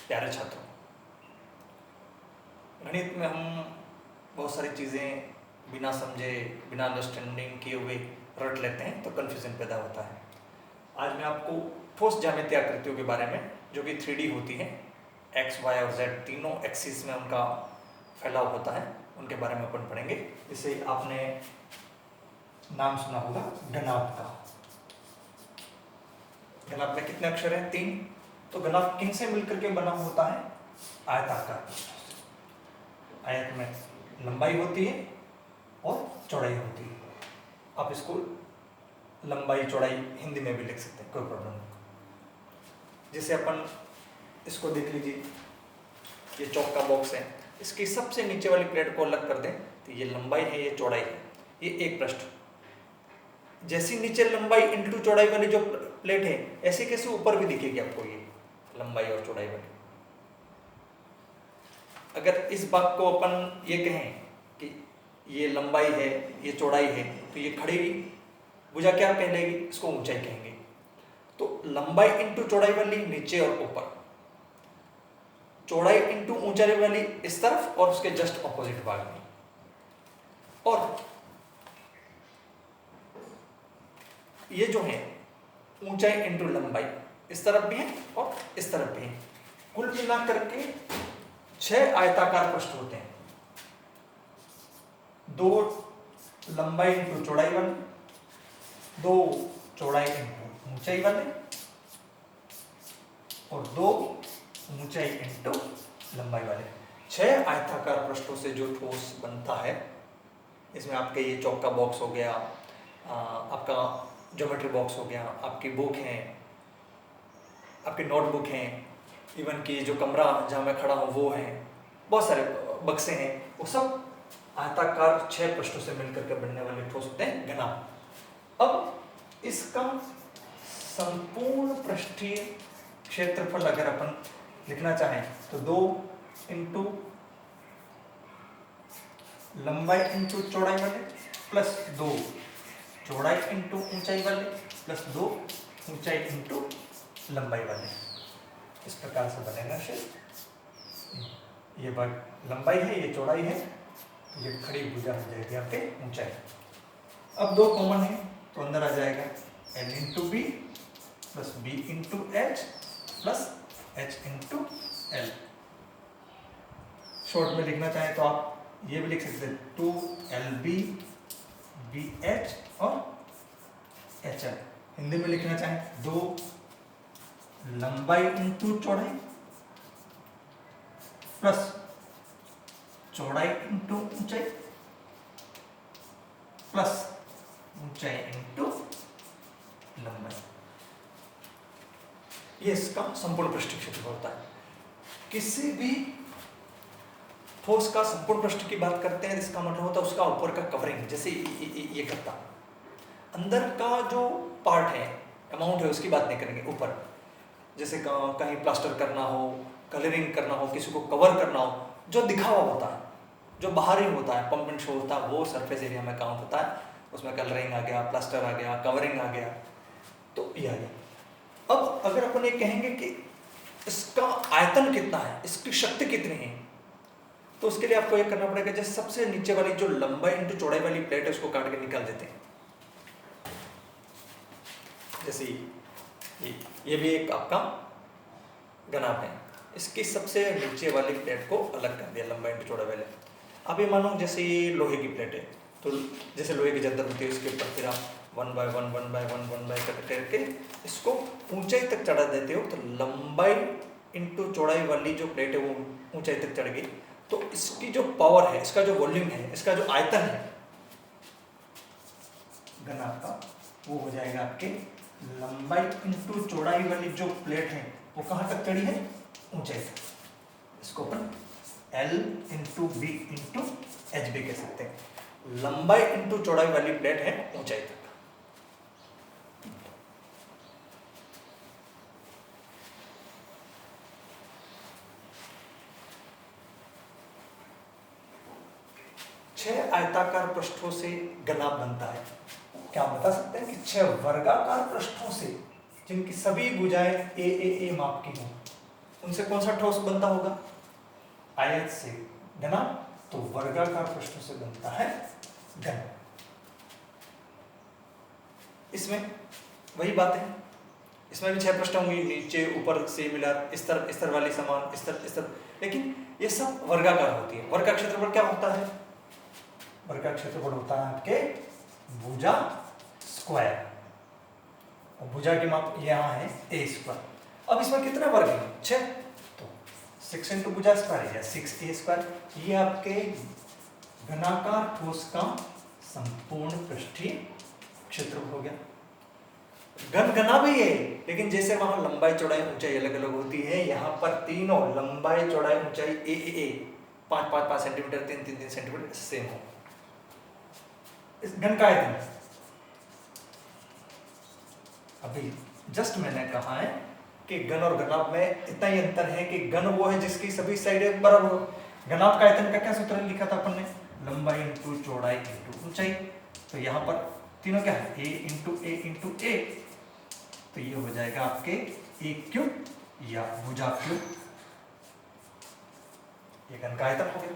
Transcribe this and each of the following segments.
प्यारे छात्रों, गणित में हम बहुत सारी चीज़ें बिना समझे, बिना अंडरस्टैंडिंग किए हुए रट लेते हैं तो कन्फ्यूजन पैदा होता है। आज मैं आपको ठोस ज्यामितीय आकृतियों के बारे में, जो कि 3D होती हैं, एक्स, वाई और जेड तीनों एक्सिस में उनका फैलाव होता है, उनके बारे में अपन पढ़ेंगे। जैसे आपने नाम सुना होगा घनाभ का। घनाभ में कितने अक्षर हैं? 3। तो घनाभ किन से मिलकर के बना होता है? आयताकार। आयत में लंबाई होती है और चौड़ाई होती है। आप इसको लंबाई चौड़ाई हिंदी में भी लिख सकते हैं, कोई प्रॉब्लम नहीं। जैसे अपन इसको देख लीजिए, ये चौक का बॉक्स है, इसकी सबसे नीचे वाली प्लेट को अलग कर दें तो ये लंबाई है, ये चौड़ाई है, ये एक पृष्ठ। जैसी नीचे लंबाई इंटू चौड़ाई वाली जो प्लेट है, ऐसे कैसे ऊपर भी दिखेगी आपको ये लंबाई और चौड़ाई वाली। अगर इस भाग को अपन ये कहें कि ये लंबाई है, ये चौड़ाई है, तो ये खड़ी भुजा क्या कहलाएगी? इसको ऊंचाई कहेंगे। तो लंबाई इंटू चौड़ाई वाली नीचे और ऊपर, चौड़ाई इंटू ऊंचाई वाली इस तरफ और उसके जस्ट ऑपोजिट भाग में। और ये जो है ऊंचाई इंटू लंबाई इस तरफ भी है और इस तरफ भी है। कुल मिला करके 6 आयताकार पृष्ठ होते हैं। 2 लंबाई इंटू चौड़ाई वाले, 2 चौड़ाई इंटू ऊंचाई वाले और 2 ऊंचाई इंटू लंबाई वाले। 6 आयताकार पृष्ठों से जो ठोस बनता है, इसमें आपके ये चौक का बॉक्स हो गया, आपका ज्योमेट्री बॉक्स हो गया, आपकी बुक है, आपकी नोटबुक है, इवन कि जो कमरा जहाँ मैं खड़ा हूँ वो है, बहुत सारे बक्से हैं, वो सब आयताकार 6 पृष्ठों से मिलकर के बनने वाले ठोस होते हैं घनाभ। अब इसका संपूर्ण पृष्ठीय क्षेत्रफल अगर अपन लिखना चाहें तो 2 इंटू लंबाई इंटू चौड़ाई वाले प्लस 2 चौड़ाई इंटू ऊंचाई वाले प्लस 2 ऊंचाई इंटू लंबाई वाले, इस प्रकार से बनेगा शेप। ये भाग लंबाई है, ये चौड़ाई है, तो ये खड़ी भुजा हो जाएगी आपके ऊंचाई। अब 2 कॉमन है तो अंदर आ जाएगा l into B plus B into H plus H into L. Short में लिखना चाहें तो आप ये भी लिख सकते हैं 2lb bh और hl। हिंदी में लिखना चाहें 2 लंबाई इंटू चौड़ाई प्लस चौड़ाई इंटू ऊंचाई प्लस ऊंचाई इंटू लंबाई। ये इसका संपूर्ण पृष्ठीय क्षेत्रफल होता है। किसी भी ठोस का संपूर्ण पृष्ठ की बात करते हैं, इसका मतलब होता है उसका ऊपर का कवरिंग। जैसे ये करता, अंदर का जो पार्ट है, अमाउंट है, उसकी बात नहीं करेंगे। ऊपर जैसे कहीं प्लास्टर करना हो, कलरिंग करना हो, किसी को कवर करना हो, जो दिखावा होता है, जो बाहरी होता है, पंप एंड शो होता है, वो सरफेस एरिया में काउंट होता है। उसमें कलरिंग आ गया, प्लास्टर आ गया, कवरिंग आ गया, तो ये आ गया। अब अगर अपन ये कहेंगे कि इसका आयतन कितना है, इसकी शक्ति कितनी है, तो उसके लिए आपको ये करना पड़ेगा, जैसे सबसे नीचे वाली जो लंबाई इंटू चौड़ाई वाली प्लेट है उसको काट के निकाल देते हैं। जैसे ये भी एक आपका घनाभ है, इसकी सबसे नीचे वाली प्लेट को अलग कर दिया लंबाई इंटू चौड़ाई वाले। अब ये मानो जैसे ये लोहे की प्लेट है, तो जैसे लोहे की चद्दर होती है उसके ऊपर फिर आप 1 बाय 1 1 बाय 1 1 बाय करके इसको ऊंचाई तक चढ़ा देते हो, तो लंबाई इंटू चौड़ाई वाली जो प्लेट है वो ऊंचाई तक चढ़ गई। तो इसकी जो पावर है, इसका जो वॉल्यूम है, इसका जो आयतन है घनाभ का, वो हो जाएगा आपके लंबाई इंटू चौड़ाई वाली जो प्लेट है वो कहाँ तक चढ़ी है? ऊंचाई तक। इसको अपन L into B into H भी कह सकते हैं। लंबाई इंटू चौड़ाई वाली प्लेट है ऊंचाई तक। छह आयताकार पृष्ठों से घनाभ बनता है। क्या आप बता सकते हैं कि 6 वर्गाकार पृष्ठों से जिनकी सभी भुजाएं ए माप की हों, उनसे कौन सा ठोस बनता होगा? आयत से घना, तो वर्गाकार पृष्ठों से बनता है घन। इसमें वही बात है, इसमें भी 6 पृष्ठ होंगी, नीचे ऊपर सिमिलर, स्तर वाली समान, स्तर, लेकिन ये सब वर्गाकार होती है। वर्ग का क्षेत्रफल क्या होता है? वर्ग का क्षेत्रफल होता है आपके भुजा स्क्वायर, और भुजा की माप यहाँ है a स्क्वायर। अब इसमें कितने वर्ग हैं? 6, तो 6 इंटू भुजा स्क्वायर या 6a स्क्वायर, ये आपके घनाकार ठोस का संपूर्ण पृष्ठीय क्षेत्रफल हो गया। घन घना भी है, लेकिन जैसे वहां लंबाई चौड़ाई ऊंचाई अलग अलग होती है, यहाँ पर तीनों लंबाई चौड़ाई ऊंचाई ए 5 सेंटीमीटर 3 सेंटीमीटर सेम हो। इस घन का आयतन अभी जस्ट मैंने कहा है कि घन और घनाभ में इतना ही अंतर है कि घन वो है जिसकी सभी साइडें बराबर हो। घनाभ का आयतन का क्या सूत्र लिखा था अपन ने? लंबाई इंटू चौड़ाई इंटू ऊंचाई। तो यहाँ पर तीनों क्या है? a इंटू ए, तो ये हो जाएगा आपके a क्यूब या भुजा क्यूब, ये घन का आयतन हो गया।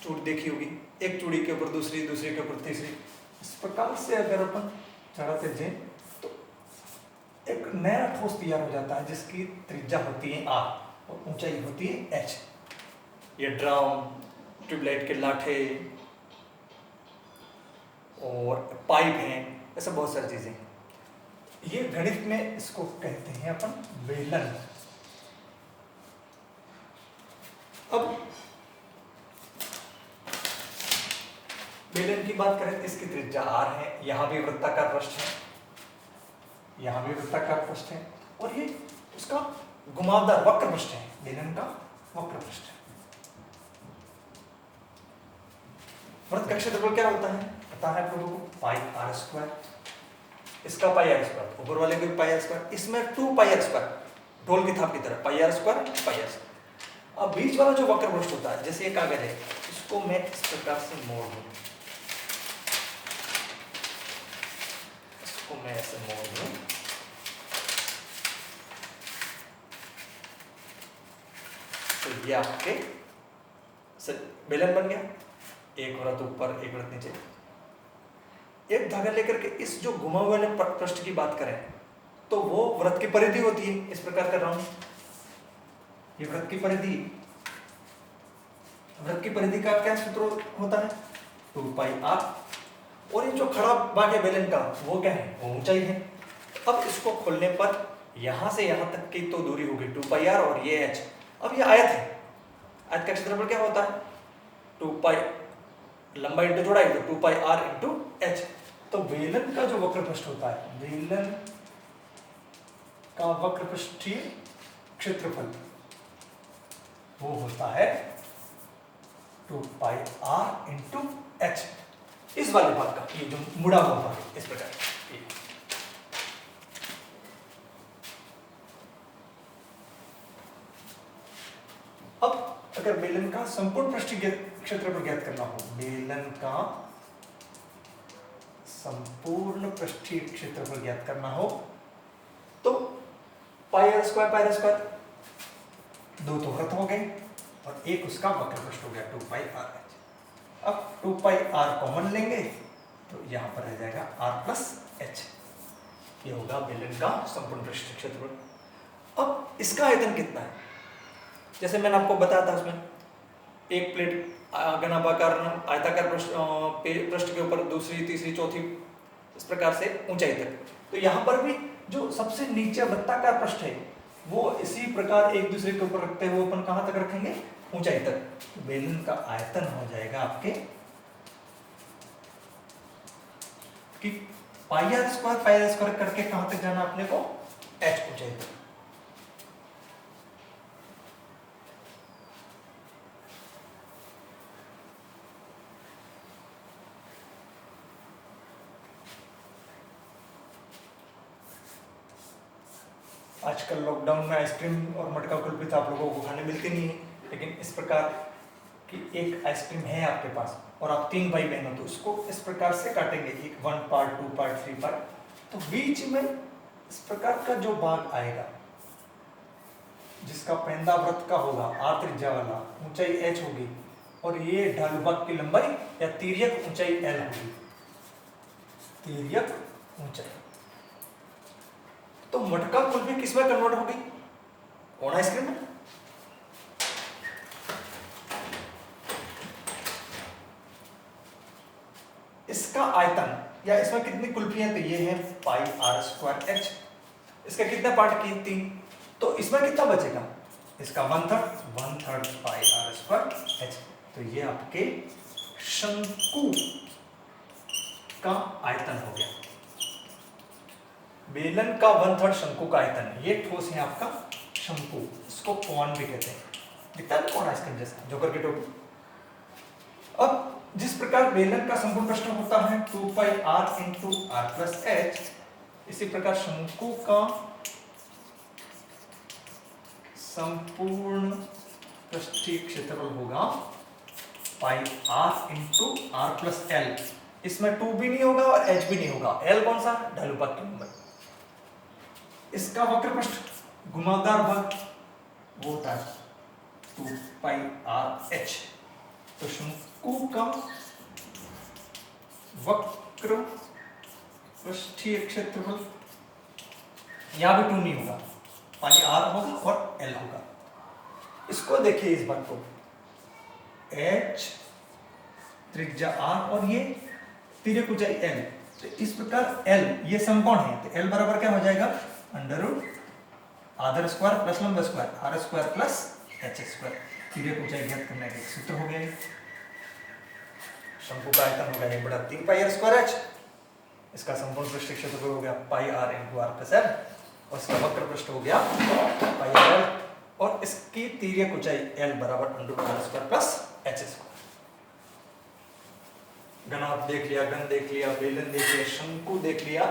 चूड़ी देखी होगी, एक चूड़ी के ऊपर दूसरी, दूसरे के ऊपर तीसरी, इस प्रकार से अगर अपन चढ़ाते जाए तो एक नया ठोस तैयार हो जाता है जिसकी त्रिज्या होती है r और ऊंचाई होती है h। ये ड्रम, ट्यूबलाइट के लाठे और पाइप हैं, ऐसा बहुत सारी चीजें हैं। ये गणित में इसको कहते हैं अपन बेलन। अब बेलन की बात करें तो इसकी त्रिज्या r है, यहाँ भी वृत्ताकार पृष्ठ है, यहाँ भी वृत्ताकार पृष्ठ है, और ये उसका घुमावदार वक्र पृष्ठ है, बेलन का वक्र पृष्ठ है। वृत्त का क्षेत्रफल क्या होता है? पता है आप लोगों को? पाई आर स्क्वायर। इसका पाई आर स्क्वायर, ऊपर वाले को पाई आर स्क्वायर, इसमें 2 पाई आर स्क्वायर, ढोल की थाप की तरह pi r square, pi r square. अब बीच वाला जो वक्र पृष्ठ होता है, जैसे ये कागज है, इसको मैं इस प्रकार से मोड़ दूं, इसको मैं ऐसे मोड़ दूं, तो ये आपके बेलन बन गया। एक वृत्त ऊपर, एक वृत्त नीचे। एक धागा लेकर के इस जो घुमा हुए वाले पृष्ठ की बात करें तो वो वृत्त की परिधि होती है, इस प्रकार कर रहा हूं, ये वृत्त की परिधि। वृत्त की परिधि का क्या सूत्र होता है? 2 पाई r, और ये जो खड़ा भाग है बेलन का वो क्या है? वो ऊंचाई है। अब इसको खोलने पर यहां से यहां तक की तो दूरी होगी 2 पाई r और ये h। अब ये आयत है, आयत का क्षेत्रफल क्या होता है? 2 पाई लंबाई इंटू चौड़ाई, तो 2 पाई r इंटू h। तो बेलन का जो वक्र पृष्ठ होता है, बेलन का वक्र पृष्ठीय क्षेत्रफल वो होता है 2 पाई r इंटू h। इस वाले भाग का, ये जो मुड़ा हुआ भाग, इस प्रकार। अब अगर बेलन का संपूर्ण पृष्ठीय क्षेत्रफल ज्ञात करना हो, बेलन का संपूर्ण पृष्ठीय क्षेत्रफल ज्ञात करना हो, तो पाई आर स्क्वायर, दो तो वृत्त हो गए और एक उसका वक्र पृष्ठ हो गया 2 पाई आर एच। अब 2 पाई आर कॉमन लेंगे तो यहां पर रह जाएगा r प्लस एच। ये होगा बेलन का संपूर्ण पृष्ठीय क्षेत्रफल। अब इसका आयतन कितना है? जैसे मैंने आपको बताया था, उसमें एक प्लेट घनाभाकार आयताकार पृष्ठ के ऊपर दूसरी, तीसरी, चौथी, इस प्रकार से ऊंचाई तक। तो यहाँ पर भी जो सबसे नीचे वृत्ताकार पृष्ठ है वो इसी प्रकार एक दूसरे के ऊपर रखते हुए अपन कहां तक रखेंगे? ऊंचाई तक। बेलन का आयतन हो जाएगा आपके कि पाई आर स्क्वायर करके कहां तक जाना अपने को? h ऊंचाई तक। आजकल लॉकडाउन में आइसक्रीम और मटका कुल्फी तो आप लोगों को खाने मिलती नहीं है, लेकिन इस प्रकार की एक आइसक्रीम है आपके पास और आप 3 भाई बहन हो, तो उसको इस प्रकार से काटेंगे, एक 1 पार्ट, 2 पार्ट, 3 पार्ट, तो बीच में इस प्रकार का जो भाग आएगा जिसका पेंदा वृत्त का होगा, आर त्रिज्या वाला, ऊंचाई h होगी और ये ढालू भाग की लंबाई या तिर्यक ऊंचाई l होगी, तिर्यक ऊंचाई। तो मटका कुल्फी किसमें कन्वर्ट होगी? कौन आइसक्रीम में? इसका आयतन या इसमें कितनी कुल्फियां, तो ये है पाई आर स्क्वायर एच, इसका कितने पार्ट किए? 3, तो इसमें कितना बचेगा? इसका 1/3 पाई आर स्क्वायर एच, तो ये आपके शंकु का आयतन हो गया। बेलन का 1/3 शंकु का आयतन, ये ठोस है आपका शंकु, इसको कोन भी कहते हैं, दिखता है कौन आइसक्रीम जैसा, जोकर की टोपी। अब जिस प्रकार बेलन का संपूर्ण प्रश्न होता है 2 pi r into r plus h, इसी प्रकार शंकु का संपूर्ण पृष्ठीय क्षेत्रफल होगा pi r into r plus l. इसमें 2 भी नहीं होगा और h भी नहीं होगा, l कौन सा? ढालू भाग की लंबाई। इसका वक्र पृष्ठ घुमावदार भाग वो होता है 2 पाई आर एच, तो शंकु का वक्र पृष्ठीय क्षेत्रफल, यहां भी 2 नहीं होगा, पाई आर होगा और एल होगा। इसको देखिए, इस बात को h त्रिज्या r और ये तिर्यक ऊंचाई l, तो इस प्रकार l ये समकोण है, तो l बराबर क्या हो जाएगा? अंडर रूट आधार स्क्वायर प्लस लंब square r square plus h square. तिर्यक ऊंचाई ज्ञात करने का सूत्र हो गया। शंकु का आयतन हो गया 1/3 पाई आर स्क्वायर एच, इसका संपूर्ण पृष्ठीय क्षेत्रफल हो गया pi r into r plus l, और इसका वक्र पृष्ठ हो गया पाई आर एल, और इसकी तिर्यक ऊंचाई l बराबर under root r square plus h square. घनाभ देख लिया, घन देख लिया, बेलन देख लिया, शंकु देख लिया।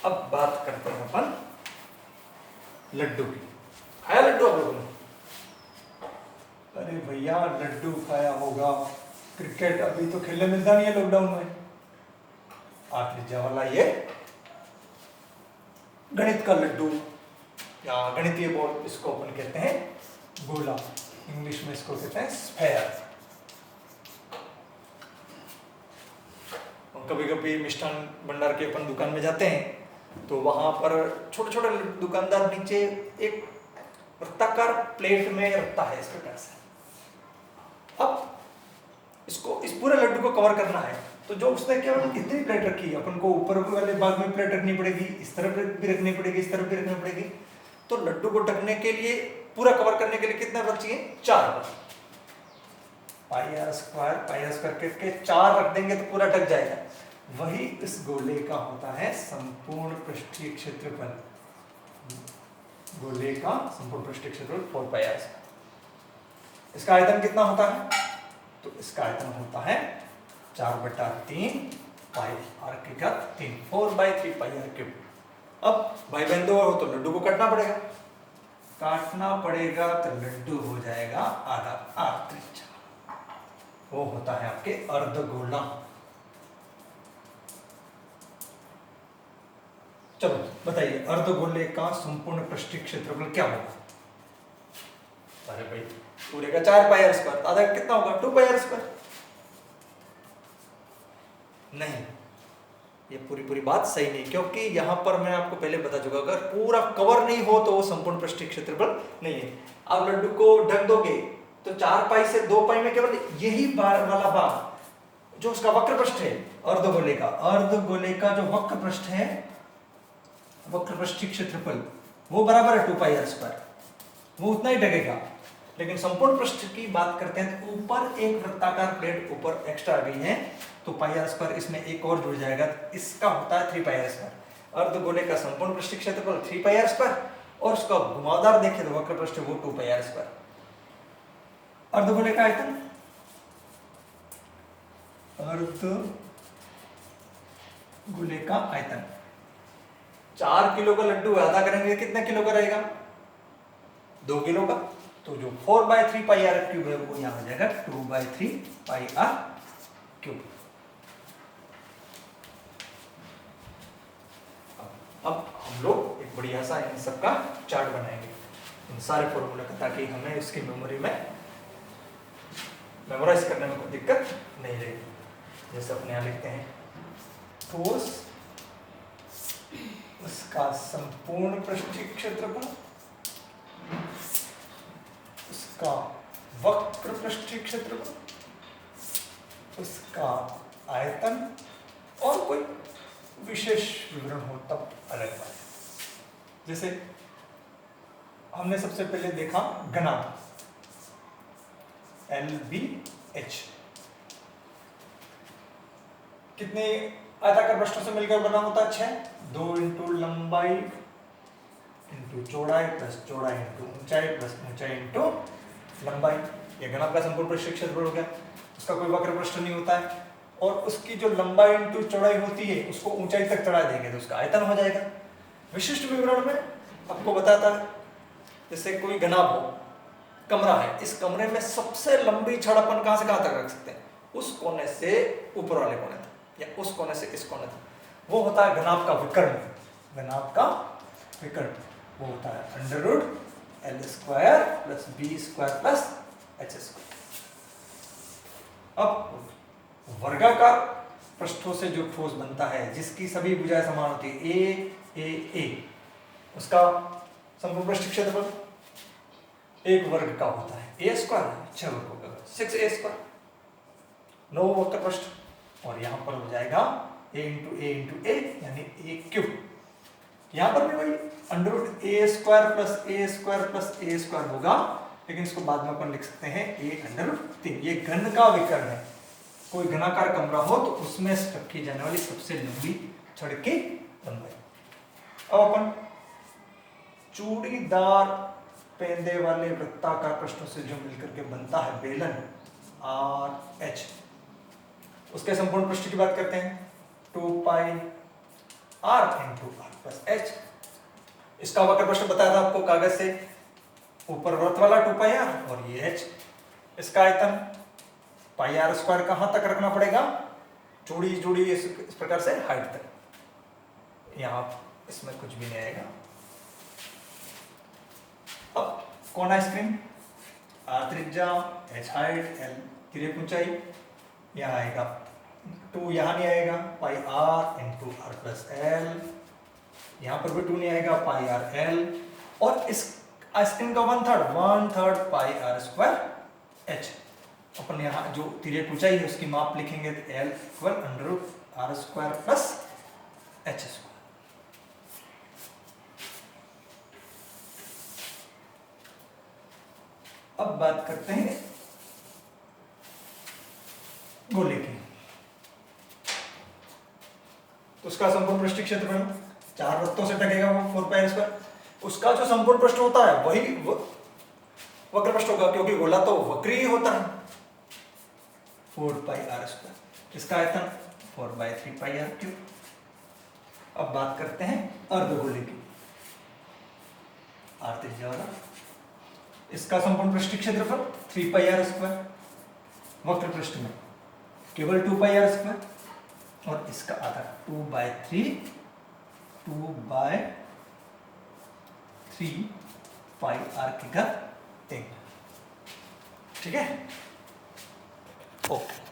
अब बात करते हैं अपन लड्डू की। खाया लड्डू आप लोगों ने? अरे भैया लड्डू खाया होगा, क्रिकेट अभी तो खेलने मिलता नहीं है लॉकडाउन में। आर त्रिज्या वाला ये गणित का लड्डू या गणितीय बॉल, इसको अपन कहते हैं गोला, इंग्लिश में इसको कहते हैं स्फेयर। कभी कभी मिष्ठान भंडार के अपन दुकान में जाते हैं तो वहां पर छोटे छोटे दुकानदार नीचे एक वृत्ताकार प्लेट में रखता है इस प्रकार से। अब इसको इस पूरे लड्डू को कवर करना है, तो जो उसने केवल इतनी प्लेट रखी, अपन को ऊपर वाले भाग में प्लेट रखनी पड़ेगी, इस तरफ भी रखनी पड़ेगी, इस तरफ भी रखनी पड़ेगी। तो लड्डू को ढकने के लिए, पूरा कवर करने के लिए कितना वृत्त चाहिए? 4 पाई आर स्क्वायर करके 4 रख देंगे तो पूरा ढक जाएगा। वही इस गोले का होता है संपूर्ण पृष्ठीय क्षेत्रफल। गोले का संपूर्ण पृष्ठीय क्षेत्रफल 4 पाई आर। इसका आयतन कितना होता है? तो इसका आयतन होता है 4/3 पाई आर की घात 3, 4/3 पाई आर क्यूब। अब भाई बहन दो हो तो लड्डू को काटना पड़ेगा, तो लड्डू हो जाएगा आधा आर त्रिज्या, वो होता है आपके अर्धगोला। चलो बताइए, अर्धगोले का संपूर्ण पृष्ठीय क्षेत्रफल क्या होगा? अरे भाई पूरे का 4 पाई आर स्क्वायर, आधा कितना होगा? 2 पाई आर स्क्वायर। नहीं, ये पूरी बात सही नहीं, क्योंकि यहां पर मैं आपको पहले बता चुका, अगर पूरा कवर नहीं हो तो वो संपूर्ण पृष्ठीय क्षेत्रफल नहीं है। आप लड्डू को ढक दोगे तो 4 पाई से 2 पाई में केवल यही बार वाला भाग जो उसका वक्र पृष्ठ है अर्धगोले का जो वक्र पृष्ठ है, वक्र पृष्ठीय क्षेत्रफल, वो बराबर है 2 पाई आर स्क्वायर, वो उतना ही ढकेगा। लेकिन संपूर्ण पृष्ठ की बात करते हैं तो ऊपर एक वृत्ताकार प्लेट ऊपर एक्स्ट्रा आ गई है, तो पाई आर स्क्वायर इसमें एक और जुड़ जाएगा, इसका होता है 3 पाई आर स्क्वायर। अर्धगोले का संपूर्ण पृष्ठीय क्षेत्रफल 3 पाई आर स्क्वायर, और उसका घुमावदार देखें तो वक्र पृष्ठ वो 2 पाई आर स्क्वायर। अर्धगोले का आयतन, अर्धगोले का आयतन 4 किलो का लड्डू आधा करेंगे कितने किलो का रहेगा? 2 किलो का। तो जो 4/3 पाई आर क्यूब है वो यहां आ जाएगा 2/3 पाई आर क्यूब। अब हम लोग एक बढ़िया सा इन सबका चार्ट बनाएंगे इन सारे फॉर्मूले का, ताकि हमें इसकी मेमोरी में मेमोराइज करने में कोई दिक्कत नहीं रहेगी। जैसे अपने यहाँ लिखते हैं ठोस उसका संपूर्ण पृष्ठीय क्षेत्रफल, उसका वक्र पृष्ठीय क्षेत्रफल, उसका आयतन और कोई विशेष विवरण हो तब अलग बात है। जैसे हमने सबसे पहले देखा घनाभ LBH कितने आयताकार पृष्ठों से मिलकर बना होता है? 6। 2 इंटू लंबाई इंटू चौड़ाई प्लस चौड़ाई इंटू ऊंचाई प्लस ऊंचाई इंटू लंबाई। ये घनाभ का संपूर्ण पृष्ठीय क्षेत्रफल हो गया। उसका कोई वक्र पृष्ठ नहीं होता है और उसकी जो लंबाई इंटू चौड़ाई होती है उसको ऊंचाई तक चढ़ा देंगे तो उसका आयतन हो जाएगा। विशिष्ट विवरण में आपको बताता है, जैसे कोई घनाभ हो, कमरा है, इस कमरे में सबसे लंबी छड़ अपन कहां से कहां तक रख सकते हैं? उस कोने से ऊपर वाले कोने तक, या उस कोने से इस कोने तक। वो होता है घनाभ का विकर्ण। घनाभ का विकर्ण वो होता है √L² plus B² plus H²। अब वर्गाकार पृष्ठों से जो ठोस बनता है जिसकी सभी भुजाएं समान होती है A उसका संपूर्ण पृष्ठीय क्षेत्रफल एक वर्ग का होता है। A² 6 वर्गों का 6A²। 9 वक्र पृष्ठ और यहां पर हो जाएगा A इंटू A यानी A³। यहां पर भी वही √A² प्लस A² होगा, लेकिन इसको बाद में अपन लिख सकते हैं A√3। ये घन का विकर्ण है। कोई घनाकार कमरा हो तो उसमें रखी जाने वाली सबसे लंबी छड़ की लंबाई। अब अपन चूड़ीदार पेंदे वाले वृत्ताकार पृष्ठों से जो मिलकर के बनता है बेलन RH, उसके संपूर्ण पृष्ठ की बात करते हैं 2 पाई r into r plus h। इसका वक्र पृष्ठ बताया था आपको कागज से, ऊपर वृत्त वाला 2 पाई r और ये h। इसका आयतन पाई r² कहां तक रखना पड़ेगा? जोड़ी इस प्रकार से हाइट तक। यहां इसमें कुछ भी नहीं आएगा। अब कोना स्क्रीन, r त्रिज्या, h हाइट, l तिर्यक ऊंचाई, यहां आएगा 2, यहां नहीं आएगा पाई r into r plus l, यहां पर भी 2 नहीं आएगा पाई r l, और इस आइसक्रीम का 1/3 पाई r² h। अपन यहाँ जो तिर्यक ऊंचाई है उसकी माप लिखेंगे तो L = √r² प्लस h²। अब बात करते हैं गोले की। उसका संपूर्ण पृष्ठीय क्षेत्रफल 4 वृत्तों से ढकेगा वो 4 पाई r²। उसका जो संपूर्ण पृष्ठ होता है वही वक्र पृष्ठ होगा, क्योंकि गोला तो वक्री होता है। 4 पाई r²। इसका आयतन 4/3 पाई r³। अब बात करते हैं अर्धगोले की। r त्रिज्या वाला, इसका संपूर्ण पृष्ठीय क्षेत्रफल 3 पाई r²। वक्र पृष्ठ में केवल 2 पाई r², और इसका आधा 2/3 पाई r³। ठीक है, ओके।